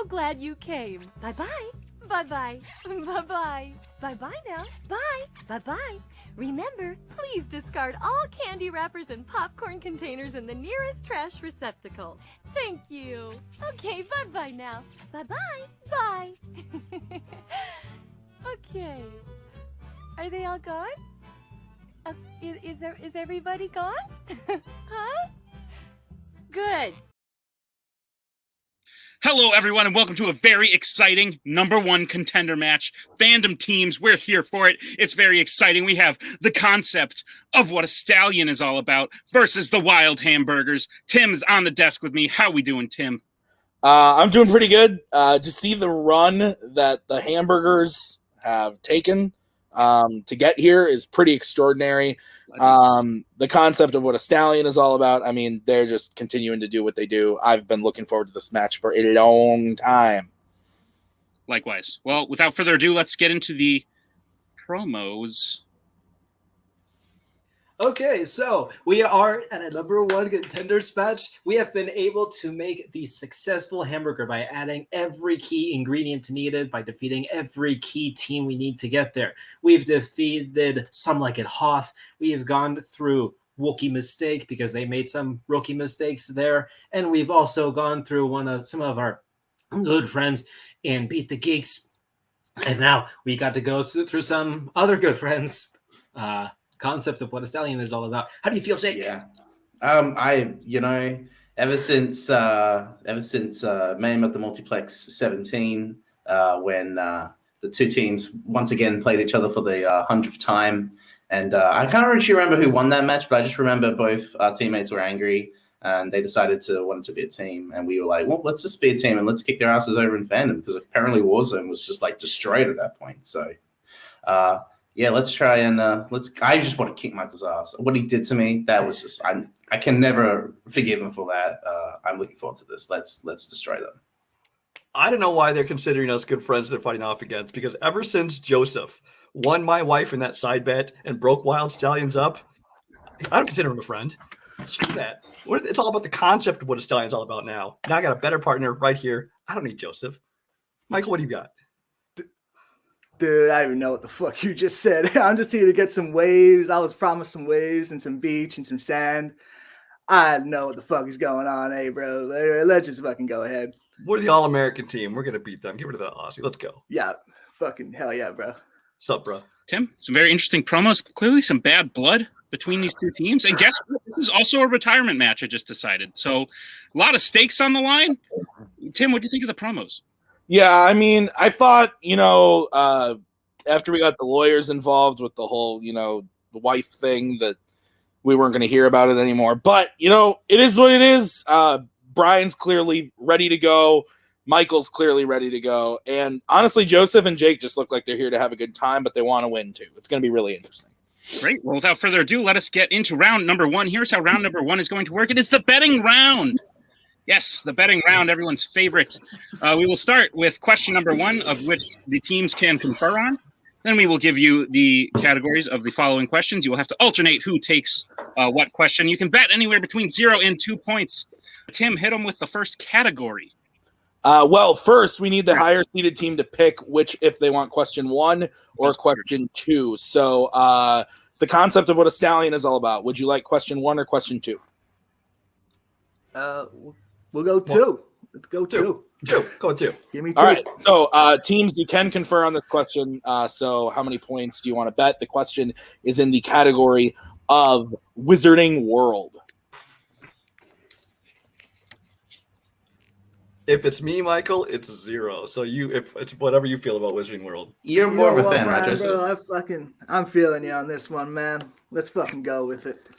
glad you came. Bye-bye. Bye-bye. Bye-bye. Bye-bye now. Bye. Bye-bye. Remember, please discard all candy wrappers and popcorn containers in the nearest trash receptacle. Thank you. Okay, bye-bye now. Bye-bye. Bye. Okay. Are they all gone? Is everybody gone? Huh? Good. Hello, everyone, and welcome to a very exciting #1 contender match. Fandom teams, we're here for it. It's very exciting. We have the concept of what a stallion is all about versus the Wyld Hamburgers. Tim's on the desk with me. How we doing, Tim? I'm doing pretty good. To see the run that the Hamburgers have taken to get here is pretty extraordinary. The concept of what a stallion is all about, I mean, they're just continuing to do what they do. I've been looking forward to this match for a long time. Likewise. Well, without further ado, let's get into the promos. Okay, so we are at a #1 contenders match. We have been able to make the successful hamburger by adding every key ingredient needed, by defeating every key team we need to get there. We've defeated Some Like It Hoth. We have gone through Wookiee Mistake because they made some rookie mistakes there. And we've also gone through some of our good friends and beat the geeks. And now we got to go through some other good friends. Concept of what a stallion is all about. How do you feel, Jake? Yeah, ever since Mayhem at the Multiplex 17, when the two teams once again played each other for the 100th time, and I can't actually remember who won that match, but I just remember both our teammates were angry and they decided to want it to be a team, and we were like, well, let's just be a team and let's kick their asses over in Fandom, because apparently Warzone was just like destroyed at that point. So. Yeah, let's try and I just want to kick Michael's ass. What he did to me, that was just I can never forgive him for that. I'm looking forward to this. Let's destroy them. I don't know why they're considering us good friends they're fighting off against, because ever since Joseph won my wife in that side bet and broke Wyld Stallions up, I don't consider him a friend. Screw that. It's all about the concept of what a stallion's all about now. Now I got a better partner right here. I don't need Joseph. Michael, what do you got? Dude, I don't even know what the fuck you just said. I'm just here to get some waves. I was promised some waves and some beach and some sand. I don't know what the fuck is going on, hey, bro. Let's just fucking go ahead. We're the All-American team. We're going to beat them. Get rid of that Aussie. Let's go. Yeah, fucking hell yeah, bro. What's up, bro? Tim, some very interesting promos. Clearly some bad blood between these two teams. And guess what? This is also a retirement match, I just decided. So a lot of stakes on the line. Tim, what do you think of the promos? Yeah, I mean, I thought, after we got the lawyers involved with the whole, the wife thing, that we weren't going to hear about it anymore. But, it is what it is. Brian's clearly ready to go. Michael's clearly ready to go. And honestly, Joseph and Jake just look like they're here to have a good time, but they want to win too. It's going to be really interesting. Great. Well, without further ado, let us get into round #1. Here's how round #1 is going to work. It is the betting round. Yes, the betting round, everyone's favorite. We will start with question #1, of which the teams can confer on. Then we will give you the categories of the following questions. You will have to alternate who takes what question. You can bet anywhere between 0 and 2 points. Tim, hit them with the first category. Well, first, we need the higher-seeded team to pick if they want question 1 or question 2. So the concept of what a stallion is all about. Would you like question 1 or question 2? We'll go 2. Let's go 2. 2. Go 2. Give me 2. All right. So teams, you can confer on this question. So how many points do you want to bet? The question is in the category of Wizarding World. If it's me, Michael, it's 0. So if it's whatever you feel about Wizarding World. You're more of a fan, right, Joseph? Bro, I'm feeling you on this one, man. Let's fucking go with it.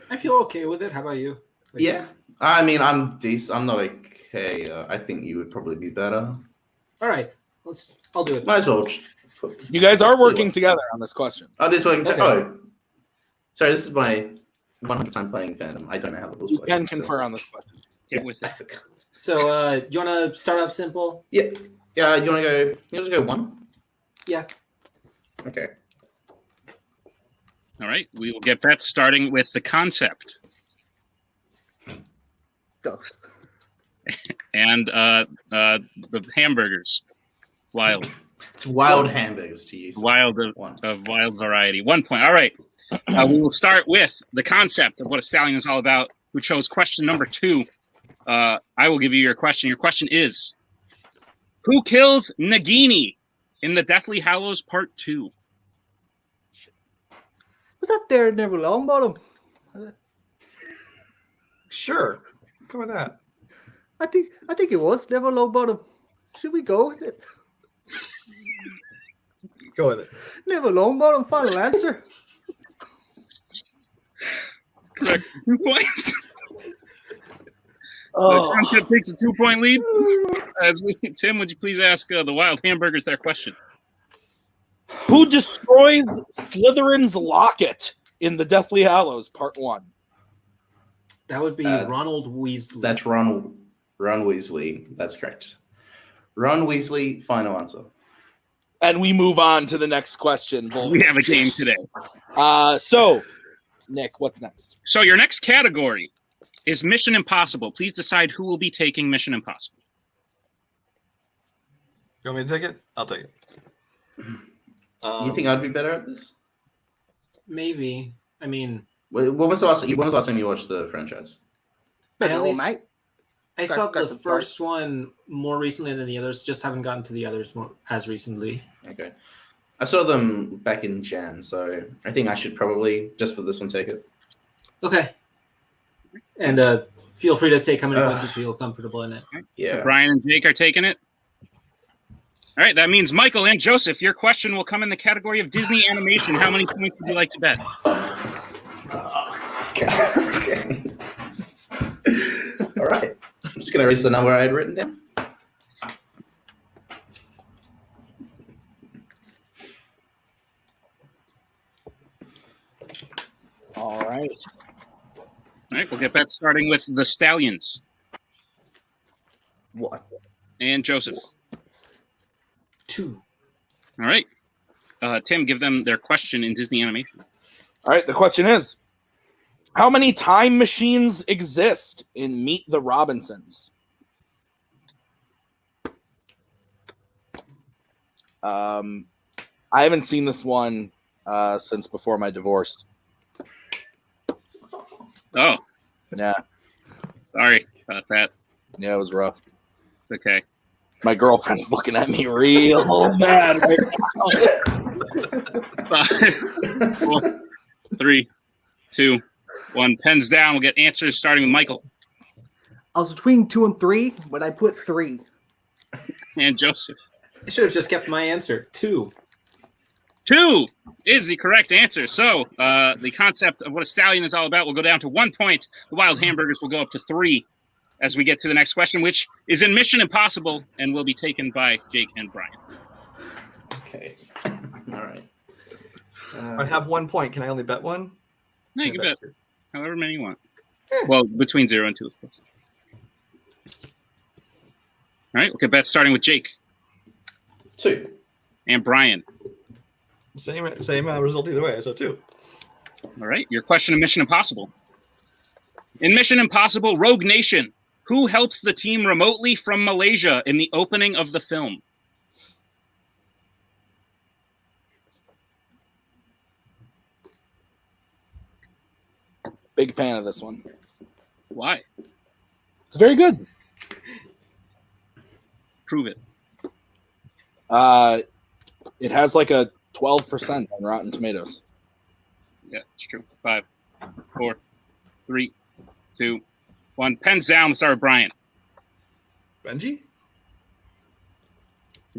I feel okay with it. How about you? Yeah. I mean, I'm decent. I'm not okay. I think you would probably be better. All right. I'll do it. Might as well. You guys are working together on this question. Oh, this working. Okay. Oh, sorry. This is my 100th time playing Fandom. I don't know how the rules You work. can confer on this question. Get with I it. forgot. So, do you want to start off simple? Yeah. Yeah. You want to go? You just go 1. Yeah. Okay. All right. We will get bets starting with the concept. Go. And the hamburgers. Wyld. It's Wyld hamburgers to use. Wyld of Wyld variety. 1 point. All right. We will start with the concept of what a stallion is all about. Who chose question number 2? I will give you your question. Your question is, who kills Nagini in the Deathly Hallows Part 2? Was that Daredevil Longbottom? Sure. Go with that. I think it was Devil Longbottom. Should we go with it? Go with it. Neville Longbottom, final answer. Correct. 2 points. Oh. The concept takes a 2-point lead. Tim, would you please ask the Wyld hamburgers their question? Who destroys Slytherin's locket in the Deathly Hallows Part 1? That would be Ronald Weasley. That's Ron Weasley. That's correct. Ron Weasley, final answer. And we move on to the next question. We have a game today. So, Nick, what's next? So your next category is Mission Impossible. Please decide who will be taking Mission Impossible. You want me to take it? I'll take it. You think I'd be better at this? Maybe. I mean, when was the last time you watched the franchise? I saw the first one more recently than the others. Just haven't gotten to the others as recently. Okay. I saw them back in Jan, so I think I should probably, just for this one, take it. Okay. And feel free to take how many points you feel comfortable in it. Yeah. Brian and Jake are taking it. All right, that means Michael and Joseph, your question will come in the category of Disney animation. How many points would you like to bet? Okay. All right. I'm just going to erase the number I had written down. All right. All right, we'll get that starting with the Stallions. What? And Joseph. 2. All right. Tim, give them their question in Disney animation. All right, the question is, how many time machines exist in Meet the Robinsons? I haven't seen this one since before my divorce. Oh, Yeah, sorry about that. yeah, it was rough. It's okay. My girlfriend's looking at me real bad right now. 5, 4, 3, 2, 1. Pens down. We'll get answers starting with Michael I was between 2 and 3, but I put 3. and Joseph. I should have just kept my answer. 2. 2 is the correct answer. So the concept of what a stallion is all about will go down to 1 point. The Wyld hamburgers will go up to 3 as we get to the next question, which is in Mission Impossible and will be taken by Jake and Brian. Okay. All right. I have 1 point. Can I only bet one? No, you can bet bet two. however many you want. Well, between 0 and 2, of course. All right, we'll get bets starting with Jake 2. and Brian. Same result either way. So 2. All right, your question in Mission Impossible. In Mission Impossible Rogue Nation, who helps the team remotely from Malaysia in the opening of the film? Big fan of this one. Why? It's very good. Prove it. It has like a 12% on Rotten Tomatoes. Yeah, it's true. 5, 4, 3, 2, 1. Pens down. We'll start with Brian. Benji?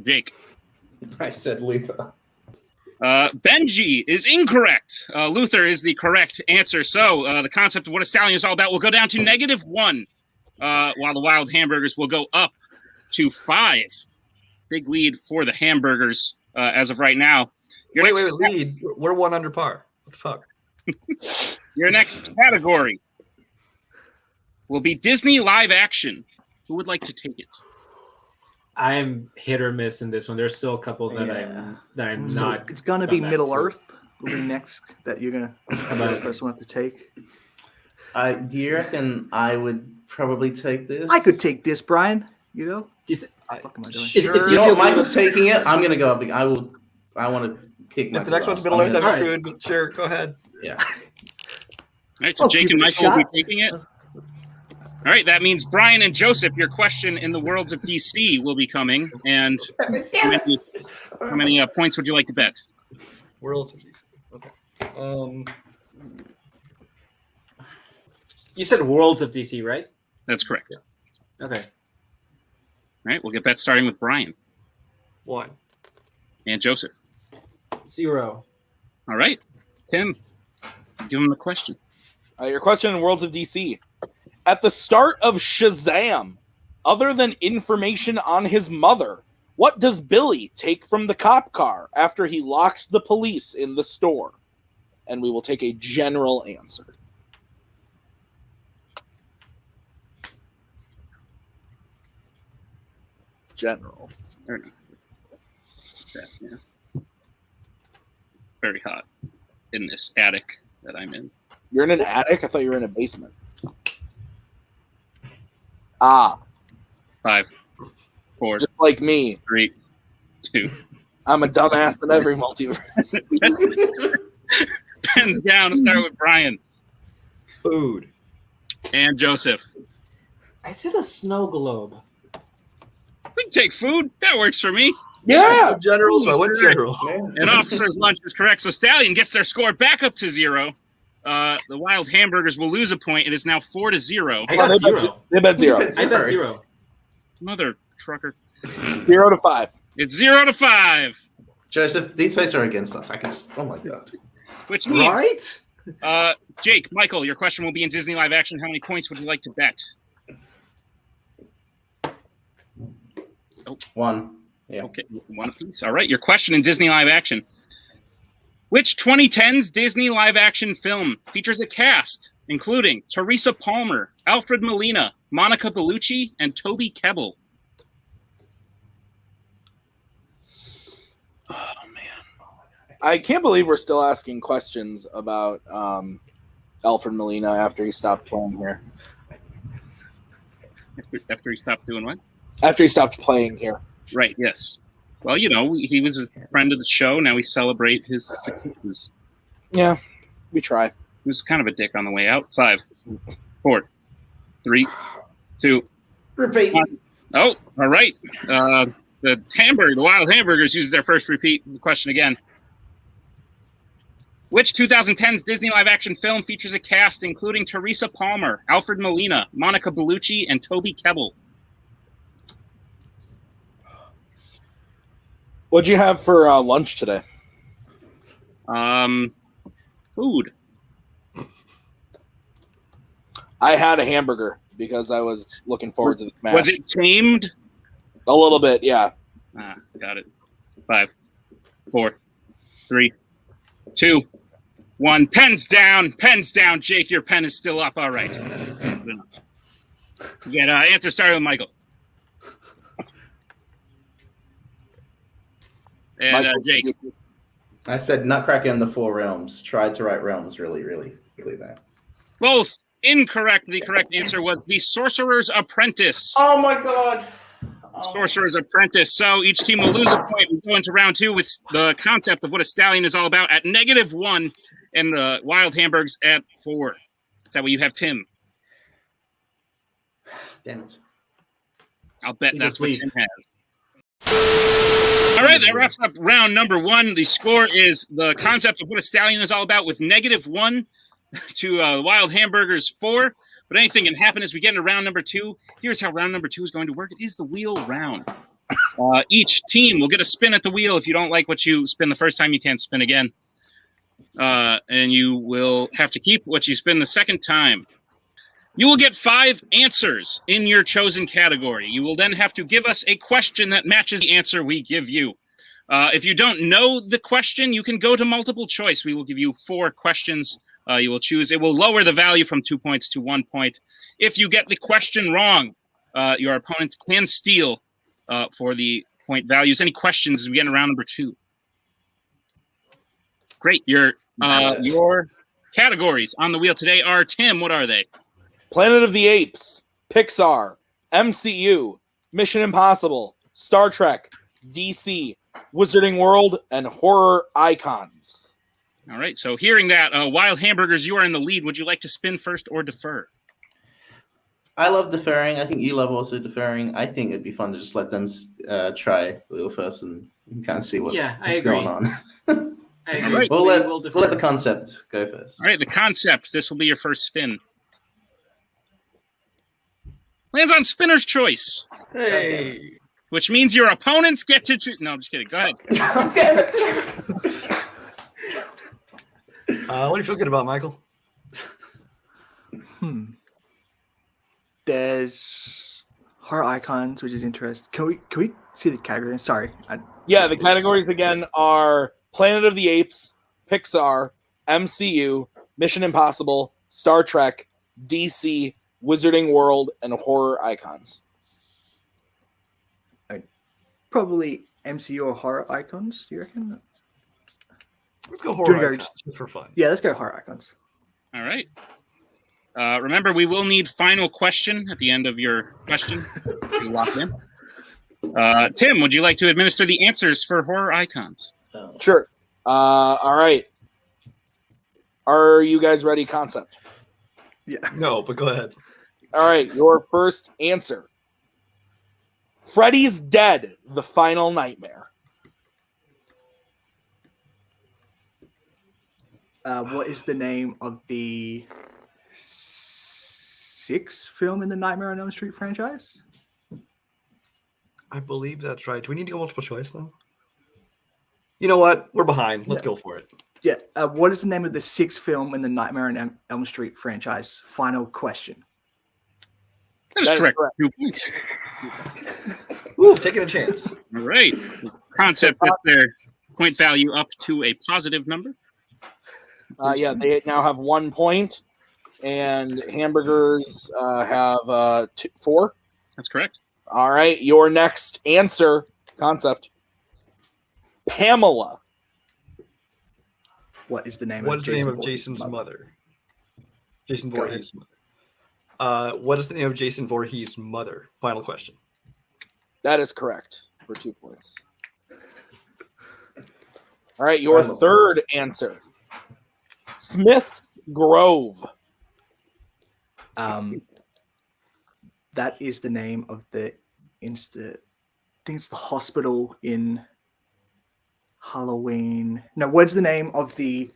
Jake. I said Luther. Benji is incorrect. Luther is the correct answer. So the concept of what a stallion is all about will go down to -1, while the Wyld hamburgers will go up to 5. Big lead for the hamburgers as of right now. Wait, lead. We're 1 under par. What the fuck? Your next category will be Disney live action. Who would like to take it? I'm hit or miss in this one. There's still a couple that I'm So not. it's gonna be done that Middle to. Earth will be next that you're gonna the first one to take. Do you reckon I would probably take this? I could take this, Brian. You know? Do you What am I doing? If You know what? Michael's taking it. I'm gonna go up. I want to kick. If the next one's middle earth, I'm screwed. But sure, go ahead. Yeah. All right, so Jake and Michael will be taking it. All right, that means Brian and Joseph, your question in the worlds of DC will be coming. And how many points would you like to bet? Worlds of DC. Okay. You said Worlds of DC, right? That's correct. Okay. All right, we'll get bets starting with Brian 1. and Joseph. 0. All right, Tim, give him the question. Your question in Worlds of DC. At the start of Shazam, other than information on his mother, what does Billy take from the cop car after he locks the police in the store? And we will take a general answer. General. Yeah. Very hot in this attic that I'm in. You're in an attic? I thought you were in a basement. Ah. 5, 4, just like me. 3, 2. I'm a dumbass in every multiverse. Pens down to start with Brian. Food. And Joseph. I said a snow globe. We can take food. That works for me. Yeah. General. So I went general. An officer's lunch is correct. So Stallyn gets their score back up to 0. The Wyld Hamburgers will lose a point. It is now 4-0. I got 0. They bet 0. I bet 0. Mother trucker. 0 to 5. It's 0 to 5. Joseph, these places are against us. I can just. Oh my god. Which means, Right? Jake, Michael, your question will be in Disney live action. How many points would you like to bet? 1. Yeah. Okay, 1 apiece. All right, your question in Disney live action. Which 2010s Disney live action film features a cast including Teresa Palmer, Alfred Molina, Monica Bellucci, and Toby Kebbell? Oh, man. I can't believe we're still asking questions about Alfred Molina after he stopped playing here. After he stopped doing what? After he stopped playing here. Right, yes. Well, you know, he was a friend of the show. Now we celebrate his successes. Yeah, we try. He was kind of a dick on the way out. 5, 4, 3, 2, Repeat. 1. Oh, all right. The Wyld Hamburgers uses their first repeat. The question again. Which 2010's Disney live-action film features a cast including Teresa Palmer, Alfred Molina, Monica Bellucci, and Toby Kebbell? What'd you have for lunch today? Food. I had a hamburger because I was looking forward to this match. Was it tamed? A little bit, yeah. Got it. 5, 4, 3, 2, 1. Pens down. Pens down. Jake, your pen is still up. All right. Good enough. Again, answer started with Michael. And Michael, Jake. I said Nutcracker in the Four Realms. Tried to write realms really there. Both incorrect. The correct answer was The Sorcerer's Apprentice. Oh my god. Sorcerer's Apprentice. So each team will lose a point. We go into round 2 with the concept of what a stallion is all about at -1 and the Wyld Hamburgers at 4. Is that what you have, Tim? Damn it. I'll bet He's that's what asleep. Tim has. All right, that wraps up round number 1. The score is the concept of what a stallion is all about with -1 to Wyld Hamburgers 4. But anything can happen as we get into round number 2. Here's how round number 2 is going to work. It is the wheel round. Each team will get a spin at the wheel. If you don't like what you spin the first time, you can't spin again. And you will have to keep what you spin the second time. You will get 5 answers in your chosen category. You will then have to give us a question that matches the answer we give you. If you don't know the question, you can go to multiple choice. We will give you 4 questions. You will choose. It will lower the value from 2 points to 1 point. If you get the question wrong, your opponents can steal for the point values. Any questions as we get into round number 2? Great. Your categories on the wheel today are, Tim, what are they? Planet of the Apes, Pixar, MCU, Mission Impossible, Star Trek, DC, Wizarding World, and horror icons. All right, so hearing that, Wyld Hamburgers, you are in the lead. Would you like to spin first or defer? I love deferring. I think you love also deferring. I think it'd be fun to just let them try wheel first and kind of see what's going on. I agree. Right. We'll let the concept go first. All right, the concept. This will be your first spin. Lands on spinner's choice. Hey. Which means your opponents get to choose. No, I'm just kidding. Go ahead. What do you feel good about, Michael? There's horror icons, which is interesting. Can we see the categories? Sorry. Yeah, the categories again are Planet of the Apes, Pixar, MCU, Mission Impossible, Star Trek, DC, Wizarding World, and horror icons. Probably MCU or horror icons. Do you reckon? Let's go horror icons just for fun. Yeah, let's go horror icons. All right. Remember, we will need final question at the end of your question. You lock in. Tim, would you like to administer the answers for horror icons? Sure. All right. Are you guys ready? Concept. Yeah. No, but go ahead. All right. Your first answer. Freddy's Dead, the Final Nightmare. What is the name of the sixth film in the Nightmare on Elm Street franchise? I believe that's right. Do we need to go multiple choice, though? You know what? We're behind. Let's go for it. Yeah. What is the name of the sixth film in the Nightmare on Elm Street franchise? Final question. That is correct. 2 points. Ooh, taking a chance. All right. Concept gets their point value up to a positive number. Yeah, they now have 1 point, and Hamburgers have 4. That's correct. All right, your next answer, concept. Pamela. What is the name? What is the name of Jason's mother? Jason Voorhees' mother. What is the name of Jason Voorhees' mother? Final question. That is correct for 2 points. All right, your third answer. Smith's Grove. That is the name of the I think it's the hospital in Halloween. No, what's the name of the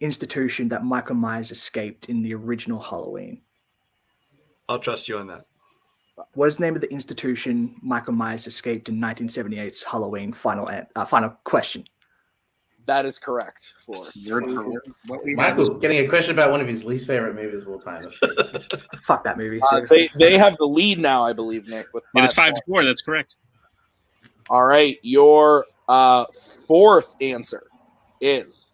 institution that Michael Myers escaped in the original Halloween? I'll trust you on that. What is the name of the institution Michael Myers escaped in 1978's Halloween? Final question. That is correct. For Michael's getting a question about one of his least favorite movies of all time. Fuck that movie. They have the lead now, I believe, Nick. With It is 5-4. That's correct. All right, your fourth answer is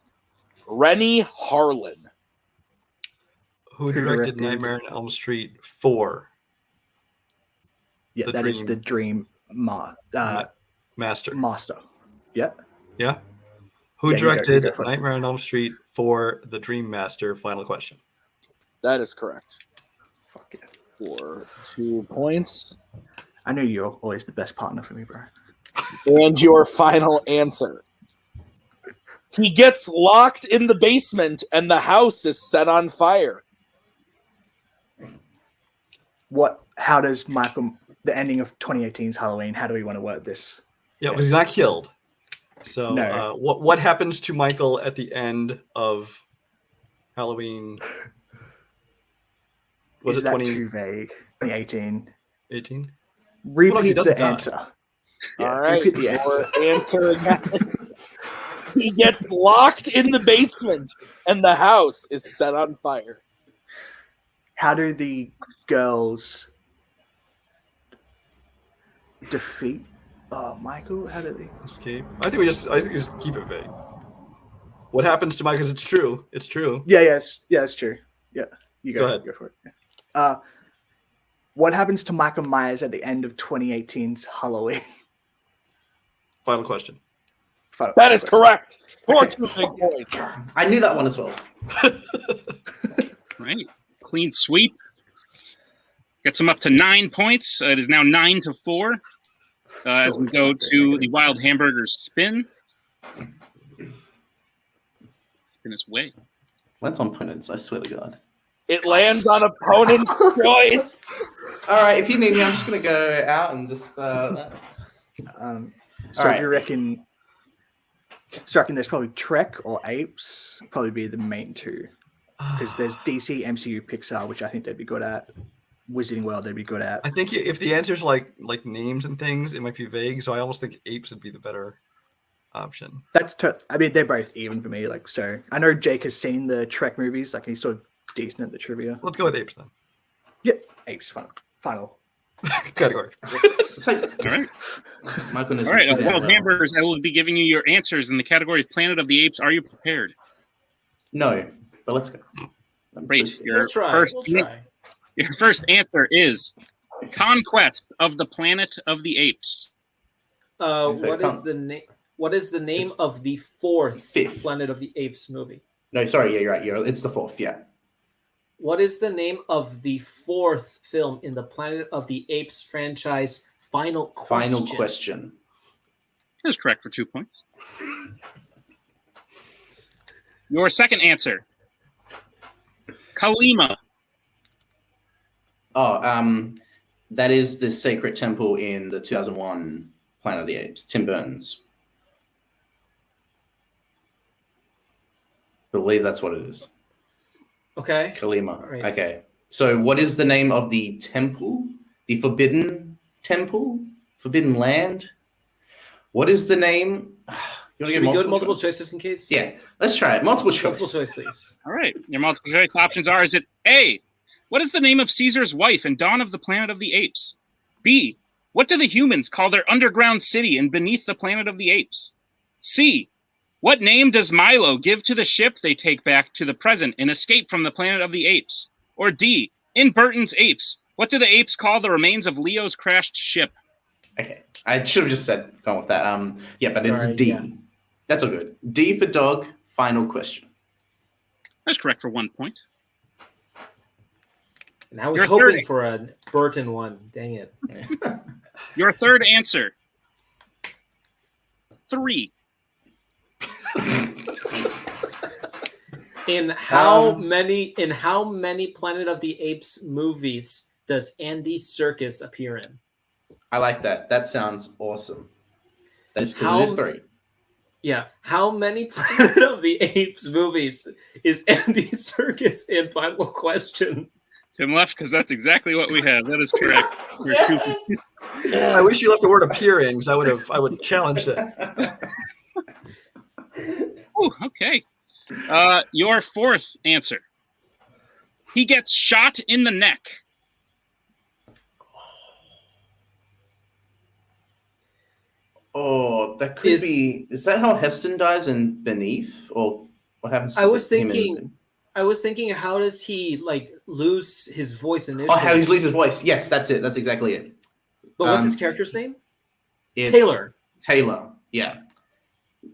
Rennie Harlan. Who directed Nightmare on Elm Street 4? Yeah, that is the Dream Master. Master. Yeah. Yeah. Who directed Nightmare on Elm Street 4, The Dream Master? Final question. That is correct. Fuck yeah. For 2 points. I knew you're always the best partner for me, bro. And your final answer. He gets locked in the basement and the house is set on fire. How does Michael, the ending of 2018's Halloween, how do we want to work this? Yeah, because he's not killed. So No. What happens to Michael at the end of Halloween? Is that too vague? 2018. 18? Repeat the answer. Yeah, all right. repeat the answer. Your answer again. He gets locked in the basement and the house is set on fire. How do the girls defeat Michael? How do they escape? I think we just keep it vague. What happens to Michael? It's true. It's true. Yeah, it's true. Yeah, you go ahead. Go for it. What happens to Michael Myers at the end of 2018's Halloween? Final question. That is correct. 4-2 big points. I knew that one as well. Right. Clean sweep. Gets him up to 9 points. It is now 9-4 as we go to the Wyld Hamburgers spin. Spin his way. Went on opponents, I swear to God. It lands on opponent's choice. All right, if you need me, I'm just going to go out and just... So right. you reckon... So I reckon there's probably Trek or Apes probably be the main two. Because there's DC, MCU, Pixar, which I think they'd be good at. Wizarding World, they'd be good at. I think if the answer's like names and things, it might be vague. So I almost think apes would be the better option. I mean, they're both even for me. Like, so I know Jake has seen the Trek movies. Like, he's sort of decent at the trivia. Let's go with apes then. Yep, Apes. Final. Category. All right. My goodness. All right. Wyld Hamburgers, I will be giving you your answers in the category of Planet of the Apes. Are you prepared? No, but let's go. Great. We'll try. Your first answer is Conquest of the Planet of the Apes. What is the name? What is the name of the fifth Planet of the Apes movie? No, sorry. Yeah, you're right. It's the fourth. Yeah. What is the name of the fourth film in the Planet of the Apes franchise? Final question. That is correct for 2 points. Your second answer. Kalima. Oh, that is the sacred temple in the 2001 Planet of the Apes. Tim Burns. I believe that's what it is. Okay. Kalima. Right. Okay. So what is the name of the temple? The Forbidden Temple? Forbidden Land? What is the name? Should we go to multiple choices in case? Yeah. Let's try it. Multiple choice. Multiple choice, please. All right. Your multiple choice options are, is it A, what is the name of Caesar's wife in Dawn of the Planet of the Apes? B, what do the humans call their underground city in Beneath the Planet of the Apes? C, what name does Milo give to the ship they take back to the present in Escape from the Planet of the Apes? Or D, in Burton's Apes, what do the apes call the remains of Leo's crashed ship? Okay. I should have just gone with that. Yeah, but Sorry, it's D. yeah. That's all good. D for dog. Final question. That's correct for 1 point. And I was You're hoping 30. for a Burton one. Dang it. Your third answer. 3. In how many Planet of the Apes movies does Andy Serkis appear in? I like that. That sounds awesome. That's because it is 3. Yeah. How many Planet of the Apes movies is Andy Serkis in? Final question. Tim left because that's exactly what we have. That is correct. For 2 points. I wish you left the word appearing, because I would challenge that. Oh, okay. Your fourth answer. He gets shot in the neck. Oh, that could be. Is that how Heston dies in Beneath, or what happens? To I was him thinking, how does he lose his voice initially? Oh, how he loses his voice. Yes, that's it. That's exactly it. But what's his character's name? It's Taylor. Taylor. Yeah.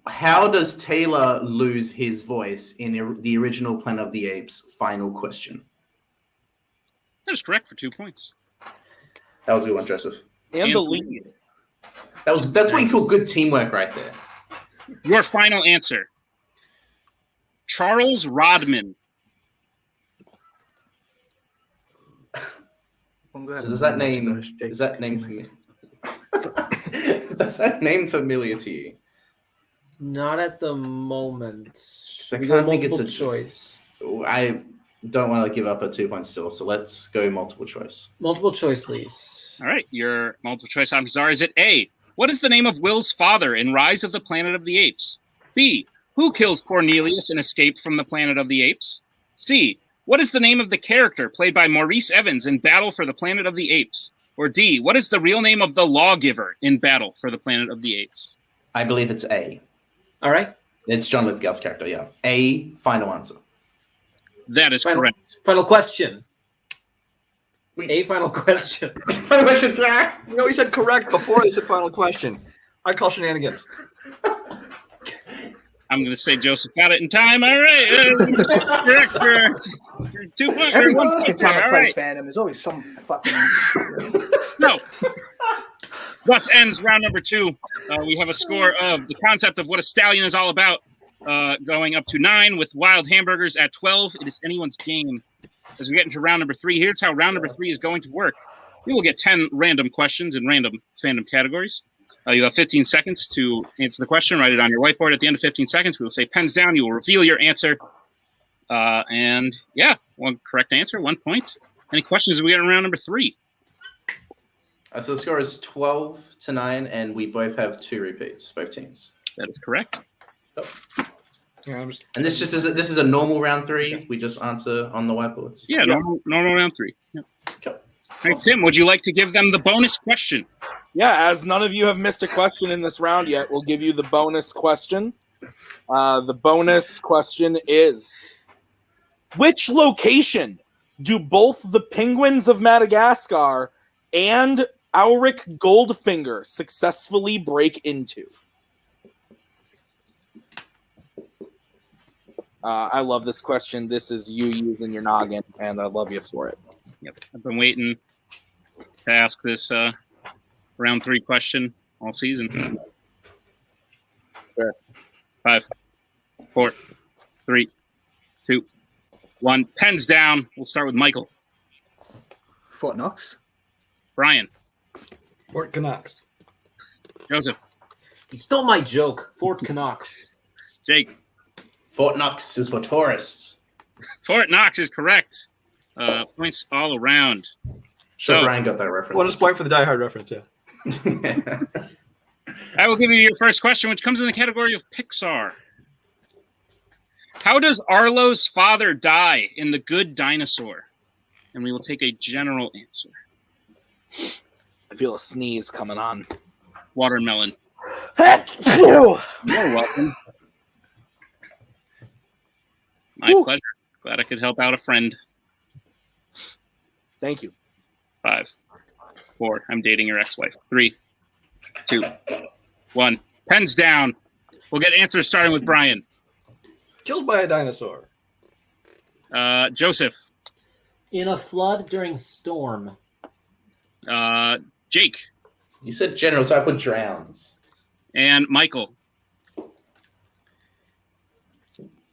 How does Taylor lose his voice in the original Planet of the Apes? Final question. That is correct for 2 points. That was a good one, Joseph. And the lead. That's what you call good teamwork right there. Your final answer. Charles Rodman. So does that name familiar? Does that name familiar to you? Not at the moment. I We can't go think it's multiple a choice. I don't want to give up a 2 point still, so let's go multiple choice. Multiple choice, please. All right. Your multiple choice options are, is it A, what is the name of Will's father in Rise of the Planet of the Apes? B, who kills Cornelius in Escape from the Planet of the Apes? C, what is the name of the character played by Maurice Evans in Battle for the Planet of the Apes? Or D, what is the real name of the lawgiver in Battle for the Planet of the Apes? I believe it's A. All right. It's John Lithgow's character, yeah. A, final answer. That is correct. Final question. A final question. Final question. You know, he said correct before he said final question. I call shenanigans. I'm going to say Joseph got it in time. All right. Correct for 2 points. Every 1 point. time I All play right. Fandom, there's always some fucking. No. Thus ends round number 2. We have a score of the concept of what a stallion is all about, going up to 9 with Wyld Hamburgers at 12. It is anyone's game. As we get into round number 3, here's how round number 3 is going to work. We will get 10 random questions in random fandom categories. You have 15 seconds to answer the question. Write it on your whiteboard. At the end of 15 seconds, we will say pens down. You will reveal your answer. And yeah, one correct answer, 1 point. Any questions as we get in round number 3? So the score is 12-9, and we both have 2 repeats, both teams. That is correct. Yeah, And this is a normal round 3. We just answer on the whiteboards. Yeah, normal round 3. Yep. Cool. All right, Tim, would you like to give them the bonus question? Yeah, as none of you have missed a question in this round yet, we'll give you the bonus question. The bonus question is, which location do both the penguins of Madagascar and Auric Goldfinger successfully break into? I love this question. This is you using your noggin, and I love you for it. Yep, I've been waiting to ask this round 3 question all season. Sure. 5, 4, 3, 2, 1. Pens down. We'll start with Michael. Fort Knox. Brian. Fort Canucks. Joseph. You stole my joke. Fort Canucks. Jake. Fort Knox is for tourists. Fort Knox is correct. Points all around. Sure, So- Brian got that reference. Well, just point for the Die Hard reference, yeah. I will give you your first question, which comes in the category of Pixar. How does Arlo's father die in The Good Dinosaur? And we will take a general answer. I feel a sneeze coming on. Watermelon. Phew. You're welcome. My pleasure. Glad I could help out a friend. Thank you. 5, 4. I'm dating your ex-wife. 3, 2, 1. Pens down. We'll get answers starting with Brian. Killed by a dinosaur. Joseph. In a flood during storm. Jake. You said general, so I put drowns. And Michael.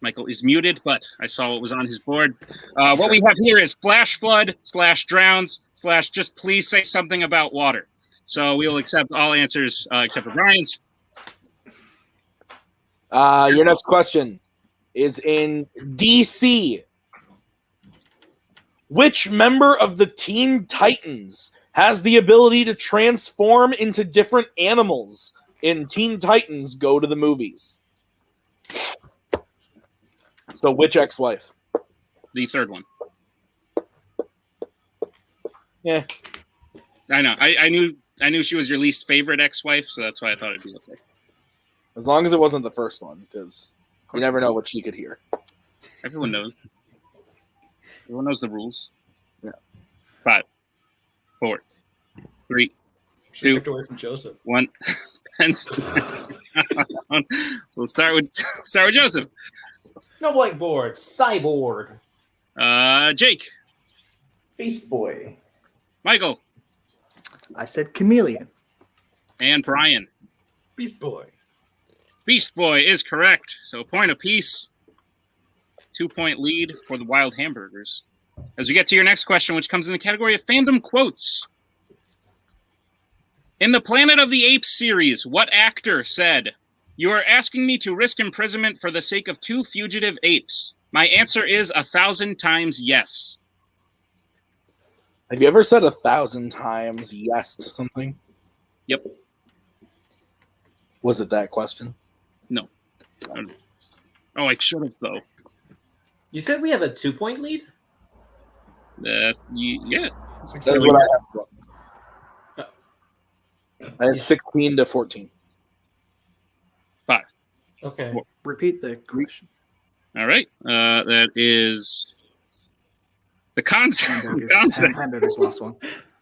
Michael is muted, but I saw what was on his board. What we have here is flash flood / drowns / just please say something about water. So we will accept all answers except for Brian's. Your next question is in DC. Which member of the Teen Titans has the ability to transform into different animals in Teen Titans Go to the Movies? So which ex-wife? The third one. Yeah. I know. I knew she was your least favorite ex-wife, so that's why I thought it'd be okay. As long as it wasn't the first one, because you never know what she could hear. Everyone knows. Everyone knows the rules. Yeah. 5, 4, 3, She 2, took away from Joseph. 1. We'll start with Joseph. No whiteboard. Cyborg. Jake. Beast Boy. Michael. I said chameleon. And Brian. Beast Boy. Beast Boy is correct. So a point apiece. 2-point lead for the Wyld Hamburgers. As we get to your next question, which comes in the category of fandom quotes. In the Planet of the Apes series, what actor said, "You are asking me to risk imprisonment for the sake of 2 fugitive apes. My answer is 1,000 times yes." Have you ever said 1,000 times yes to something? Yep. Was it that question? No. Oh, I should have, though. You said we have a 2-point lead? Yeah. That's what I have. I had 16 to 14. 5. Okay. Repeat the question. All right. That is the concept. Hamburgers last one.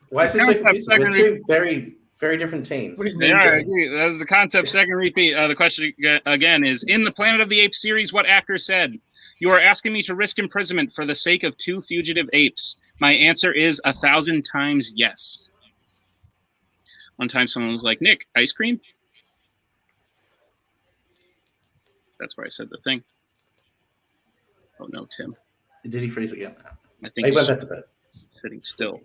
Why is this so confusing? We're 2 very Very different teams. They are. I agree. That was the concept. Second repeat. The question again is: in the Planet of the Apes series, what actor said, "You are asking me to risk imprisonment for the sake of 2 fugitive apes"? My answer is 1,000 times yes. One time, someone was like, "Nick, ice cream." That's where I said the thing. Oh no, Tim. Did he freeze again? I think he's sitting still.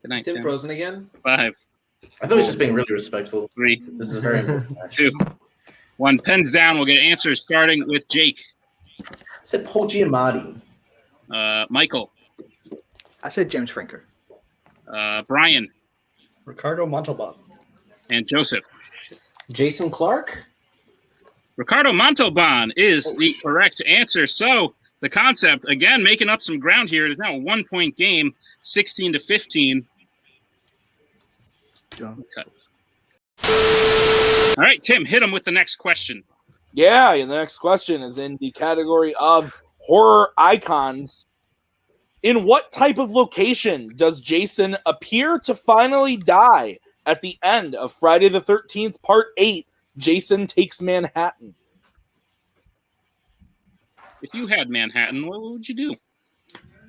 Good night, Tim frozen again? 5. I thought he was just being really respectful. 3. This is very important. 2. 1. Pens down. We'll get answers starting with Jake. I said Paul Giamatti. Michael. I said James Franco. Brian. Ricardo Montalban. And Joseph. Jason Clark? Ricardo Montalban is the correct answer. So the concept, again, making up some ground here. It is now a 1-point game, 16-15. Okay. All right, Tim, hit him with the next question. Yeah, and the next question is in the category of horror icons. In what type of location does Jason appear to finally die at the end of Friday the 13th, Part 8, Jason Takes Manhattan? If you had Manhattan, what would you do?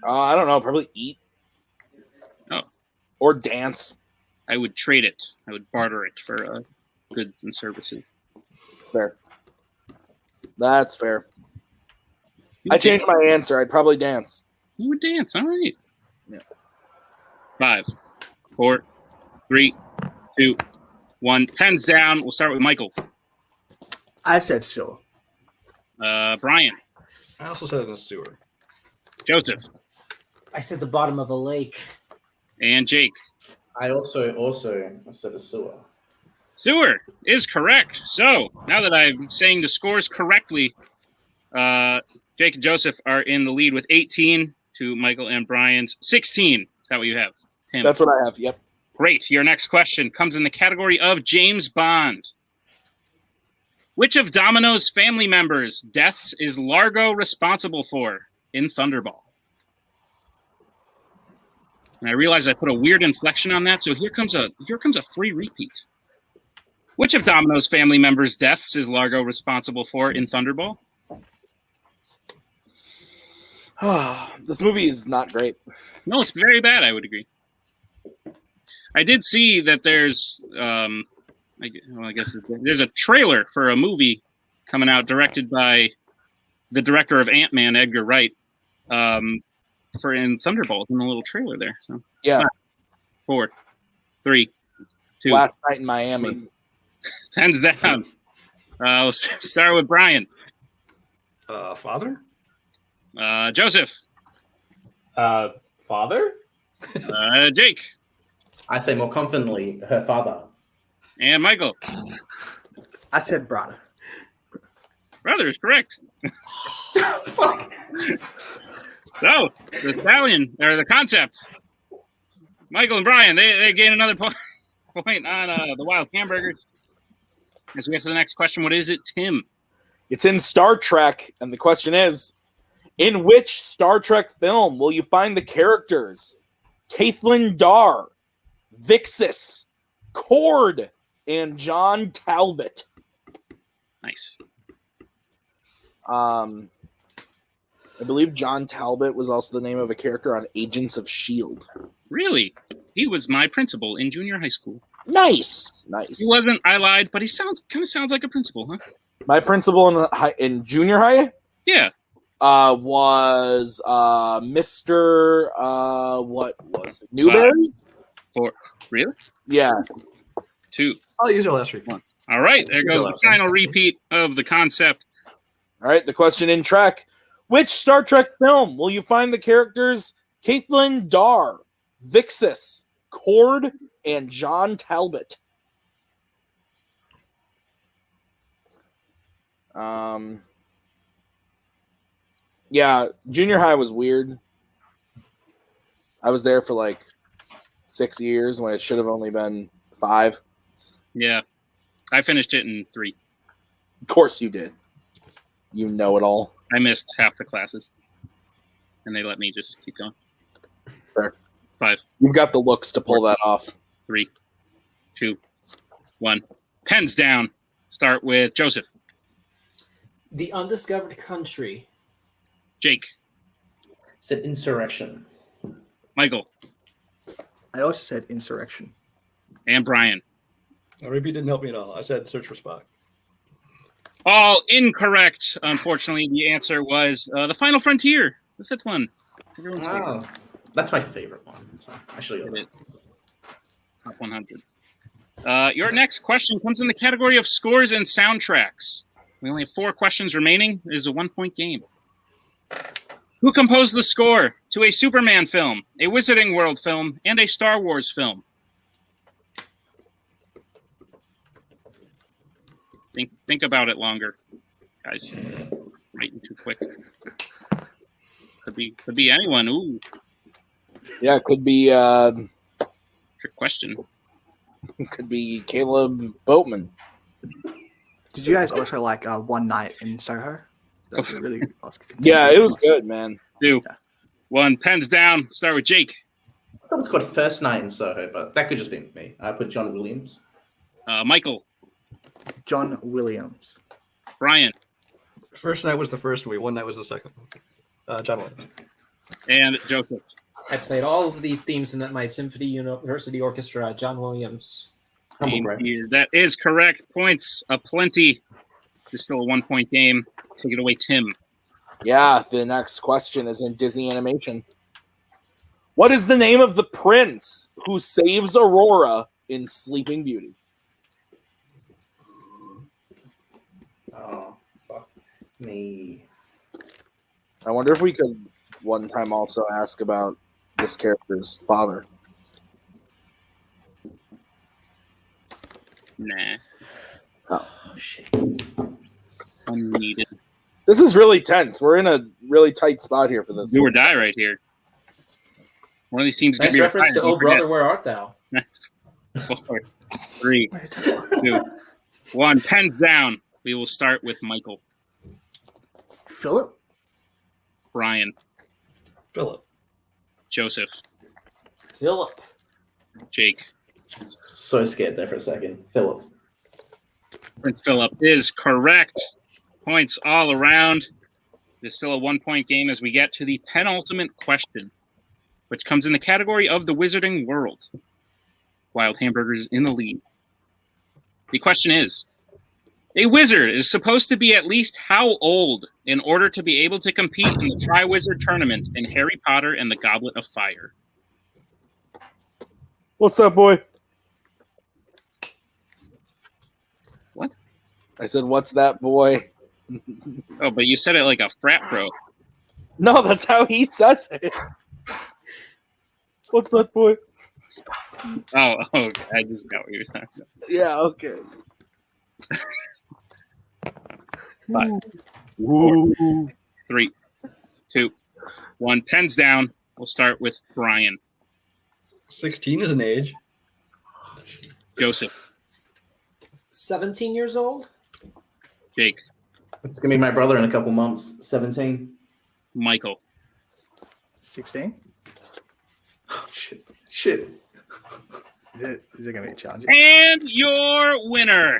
I don't know, probably eat. Oh. Or dance. I would trade it. I would barter it for goods and services. Fair. That's fair. I changed my answer. I'd probably dance. You would dance. All right. Yeah. 5, 4, 3, 2, 1. Pens down. We'll start with Michael. I said so. Brian. I also said in the sewer. Joseph. I said the bottom of a lake. And Jake. I also said a sewer. Sewer is correct. So now that I'm saying the scores correctly, Jake and Joseph are in the lead with 18 to Michael and Brian's 16. Is that what you have, Tim? That's what I have. Yep. Great. Your next question comes in the category of James Bond. Which of Domino's family members' deaths is Largo responsible for in Thunderball? And I realize I put a weird inflection on that, so here comes a free repeat. Which of Domino's family members' deaths is Largo responsible for in Thunderball? This movie is not great. No, it's very bad, I would agree. I did see that there's I guess there's a trailer for a movie coming out directed by the director of Ant-Man, Edgar Wright, for in Thunderbolt in the little trailer there. So yeah. 5, 4, 3, 2. Last Night in Miami. Hands down. We'll start with Brian. Father? Joseph. Father? Jake. I say more confidently, her father. And Michael. I said brother. Brother is correct. So, the Stallyn, or the concept. Michael and Brian, they gain another point on the Wyld Hamburgers. As we get to the next question, what is it, Tim? It's in Star Trek, and the question is, in which Star Trek film will you find the characters Caitlin Dar, Vixis, Cord, and John Talbot? Nice. I believe John Talbot was also the name of a character on Agents of S.H.I.E.L.D. Really? He was my principal in junior high school. Nice. He wasn't. I lied, but he sounds like a principal, huh? My principal in junior high? Yeah. Was Mr. What was it? Newberry? 4. Really? Yeah. 2. I'll use our last week. 1. All right. There goes the final repeat of the concept. All right. The question in Trek. Which Star Trek film will you find the characters Caitlin Dar, Vixis, Cord, and John Talbot? Yeah, junior high was weird. I was there for like 6 years when it should have only been 5. Yeah. I finished it in 3. Of course you did. You know it all. I missed half the classes. And they let me just keep going. Fair. 5. You've got the looks to pull that off. 3, 2, 1. Pens down. Start with Joseph. The undiscovered country. Jake. Said insurrection. Michael. I also said insurrection. And Brian. RB didn't help me at all. I said search for Spock. All incorrect. Unfortunately, the answer was The Final Frontier, the 5th one. Everyone's favorite. Oh, that's my favorite one. So actually, It is. Top 100. Your next question comes in the category of scores and soundtracks. We only have 4 questions remaining. It is a 1-point game. Who composed the score to a Superman film, a Wizarding World film, and a Star Wars film? Think about it longer, guys. Writing too quick. Could be anyone. Ooh, Yeah, it could be trick question. could be Kaleb Boatman. Did you guys also like One Night in Soho? That was a really awesome. Yeah, it was good, man. 2, 1. Pens down. Start with Jake. I thought it was called First Night in Soho, but that could just be me. I put John Williams. Michael. John Williams. Brian. First Night was the first movie. One Night was the second. John Williams. And Joseph. I played all of these themes in my Symphony University Orchestra. John Williams. Humble brag. That is correct. Points aplenty. It's still a 1-point game. Take it away, Tim. Yeah, the next question is in Disney animation. What is the name of the prince who saves Aurora in Sleeping Beauty? Oh, fuck me. I wonder if we could one time also ask about this character's father. Nah. Oh. Shit. Unneeded. This is really tense. We're in a really tight spot here for this. Do or die right here. One of these teams is Nice going to be reference to retired. Oh Brother, Where Art Thou? 4, 3, 2, 1. Pens down. We will start with Michael. Philip. Brian. Philip. Joseph. Philip. Jake. So scared there for a second. Philip. Prince Philip is correct. Points all around. It's still a 1-point game as we get to the penultimate question, which comes in the category of the Wizarding World. Wyld Hamburgers in the lead. The question is, a wizard is supposed to be at least how old in order to be able to compete in the Triwizard Tournament in Harry Potter and the Goblet of Fire? What's up, boy? What? I said, what's that, boy? Oh, but you said it like a frat bro. No, that's how he says it. What's that, boy? Oh, I just got what you were talking about. Yeah, okay. 5, 4, 3, 2, 1. Pens down. We'll start with Brian. 16 is an age. Joseph. 17 years old? Jake. It's going to be my brother in a couple months. 17. Michael. 16. Oh, shit. Is it going to be a challenge? And your winner,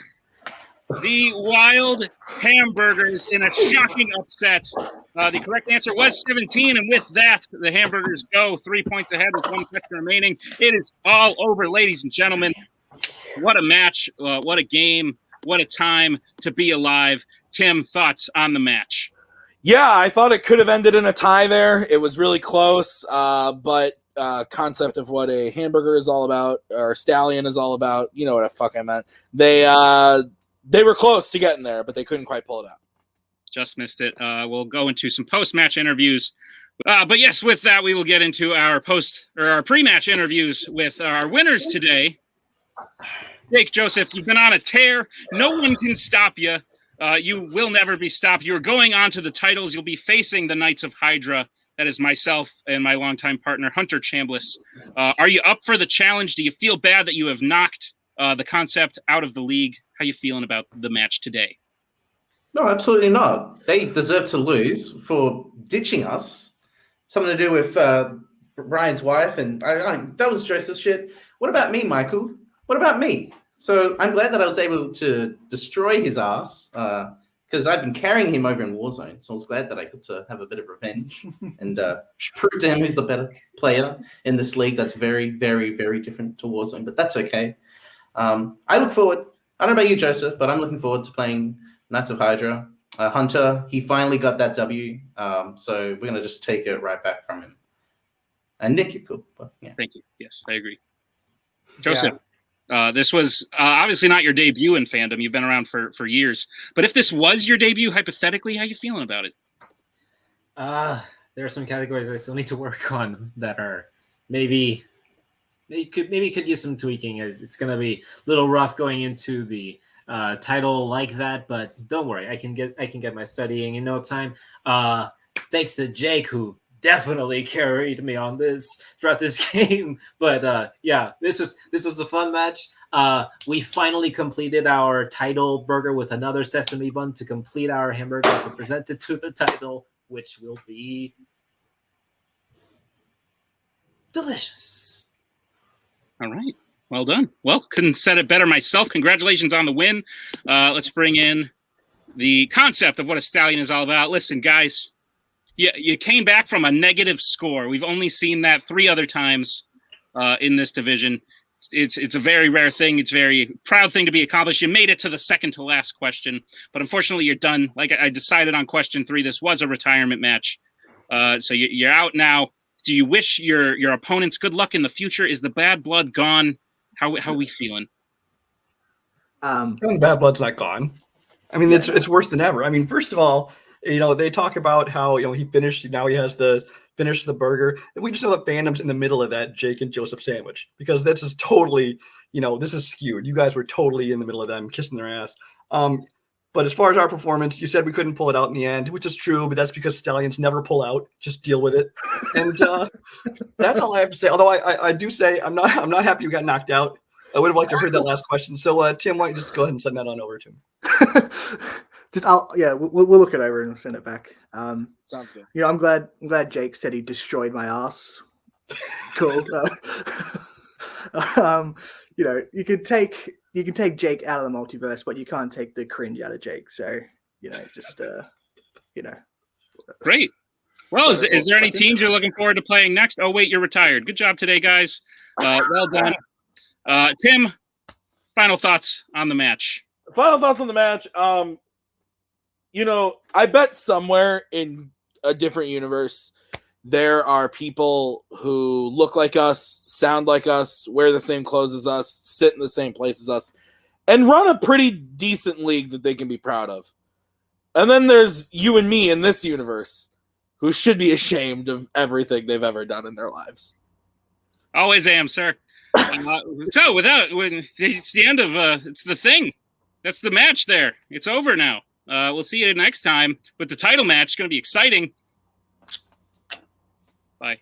the Wyld Hamburgers, in a shocking upset. The correct answer was 17, and with that, the Hamburgers go 3 points ahead with 1 question remaining. It is all over, ladies and gentlemen. What a match. What a game. What a time to be alive. Tim, thoughts on the match? Yeah, I thought it could have ended in a tie there. It was really close, but concept of what a hamburger is all about, or Stallyn is all about, you know what the fuck I meant. They were close to getting there, but they couldn't quite pull it out. Just missed it. We'll go into some post-match interviews. But yes, with that, we will get into our pre-match interviews with our winners today. Jake, Joseph, you've been on a tear. No one can stop you. You will never be stopped. You're going on to the titles. You'll be facing the Knights of Hydra. That is myself and my longtime partner, Hunter Chambliss. Are you up for the challenge? Do you feel bad that you have knocked the concept out of the league? How you feeling about the match today? No, absolutely not. They deserve to lose for ditching us. Something to do with Brian's wife, and that was Joseph's shit. What about me, Michael? What about me? So I'm glad that I was able to destroy his ass because I've been carrying him over in Warzone. So I was glad that I got to have a bit of revenge and prove to him who's the better player in this league. That's very, very, very different to Warzone, but that's okay. I look forward. I don't know about you, Joseph, but I'm looking forward to playing Knights of Hydra. Hunter, he finally got that W, so we're going to just take it right back from him. And Nick, you're cool. But, yeah. Thank you. Yes, I agree. Joseph, this was obviously not your debut in fandom. You've been around for years. But if this was your debut, hypothetically, how are you feeling about it? There are some categories I still need to work on that are maybe could use some tweaking. It's going to be a little rough going into the title like that, but don't worry, I can get my studying in no time. Thanks to Jake, who definitely carried me on this throughout this game. But yeah, this was a fun match. We finally completed our title burger with another sesame bun to complete our hamburger to present it to the title, which will be delicious. All right. Well done. Well, couldn't said it better myself. Congratulations on the win. Let's bring in the concept of what a Stallyn is all about. Listen, guys, you came back from a negative score. We've only seen that 3 other times in this division. It's a very rare thing. It's a very proud thing to be accomplished. You made it to the second to last question, but unfortunately you're done. Like I decided on question 3, this was a retirement match. So you're out now. Do you wish your opponents good luck in the future? Is the bad blood gone? How are we feeling? Bad blood's not gone. I mean, it's worse than ever. I mean, first of all, they talk about how he finished. Now he has to finish the burger. And we just know that Fandom's in the middle of that Jake and Joseph sandwich because this is totally, this is skewed. You guys were totally in the middle of them, kissing their ass. But as far as our performance, you said we couldn't pull it out in the end, which is true, but that's because Stallions never pull out. Just deal with it. And that's all I have to say. Although I do say I'm not happy you got knocked out. I would have liked to heard that last question. So Tim, why don't you just go ahead and send that on over to him? We'll look it over and send it back. Sounds good. I'm glad Jake said he destroyed my ass. Cool. You can take Jake out of the multiverse, but you can't take the cringe out of Jake. So Great. Well, is there any teams you're looking forward to playing next? Oh wait, you're retired. Good job today, guys. Well done. Tim, final thoughts on the match. Final thoughts on the match. I bet somewhere in a different universe there are people who look like us, sound like us, wear the same clothes as us, sit in the same place as us, and run a pretty decent league that they can be proud of. And then there's you and me in this universe who should be ashamed of everything they've ever done in their lives. Always am, sir. It's the end of it's the thing. That's the match there. It's over now. We'll see you next time with the title match. It's going to be exciting. Bye.